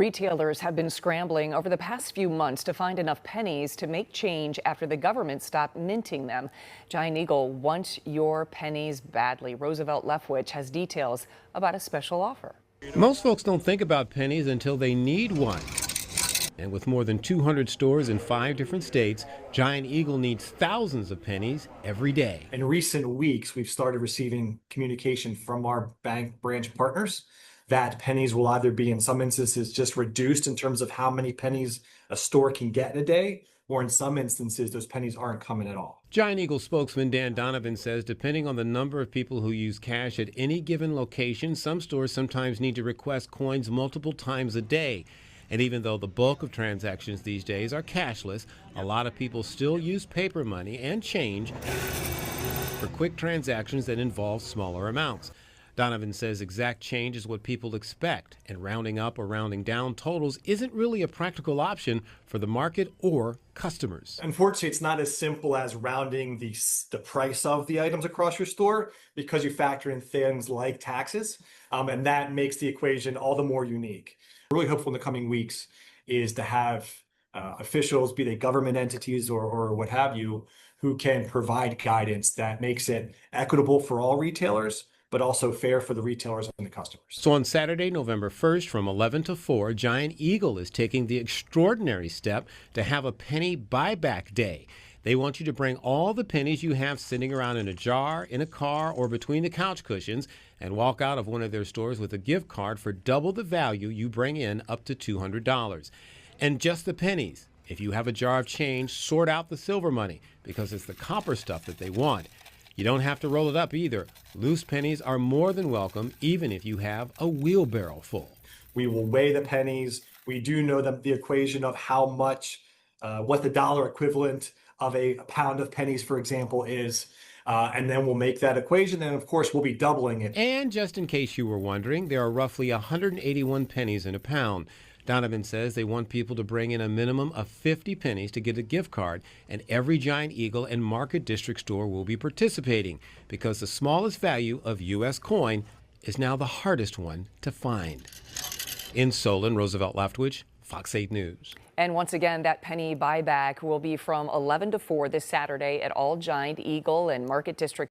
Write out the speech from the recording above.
Retailers have been scrambling over the past few months to find enough pennies to make change after the government stopped minting them. Giant Eagle wants your pennies badly. Roosevelt Leftwich has details about a special offer. Most folks don't think about pennies until they need one. And with more than 200 stores in 5 different states, Giant Eagle needs thousands of pennies every day. In recent weeks, we've started receiving communication from our bank branch partners that pennies will either be, in some instances, just reduced in terms of how many pennies a store can get in a day, or in some instances, those pennies aren't coming at all. Giant Eagle spokesman Dan Donovan says depending on the number of people who use cash at any given location, some stores sometimes need to request coins multiple times a day. And even though the bulk of transactions these days are cashless, a lot of people still use paper money and change for quick transactions that involve smaller amounts. Donovan says exact change is what people expect, and rounding up or rounding down totals isn't really a practical option for the market or customers. Unfortunately, it's not as simple as rounding the price of the items across your store, because you factor in things like taxes, and that makes the equation all the more unique. Really hopeful in the coming weeks is to have officials, be they government entities or what have you, who can provide guidance that makes it equitable for all retailers, but also fair for the retailers and the customers. So on Saturday, November 1st from 11 to 4, Giant Eagle is taking the extraordinary step to have a penny buyback day. They want you to bring all the pennies you have sitting around in a jar, in a car, or between the couch cushions and walk out of one of their stores with a gift card for double the value you bring in, up to $200. And just the pennies. If you have a jar of change, sort out the silver money, because it's the copper stuff that they want. You don't have to roll it up either. Loose pennies are more than welcome, even if you have a wheelbarrow full. We will weigh the pennies. We do know the equation of how much, what the dollar equivalent of a pound of pennies, for example, is. And then we'll make that equation. And of course, we'll be doubling it. And just in case you were wondering, there are roughly 181 pennies in a pound. Donovan says they want people to bring in a minimum of 50 pennies to get a gift card, and every Giant Eagle and Market District store will be participating because the smallest value of U.S. coin is now the hardest one to find. In Solon, Roosevelt Leftwich, Fox 8 News. And once again, that penny buyback will be from 11 to 4 this Saturday at all Giant Eagle and Market District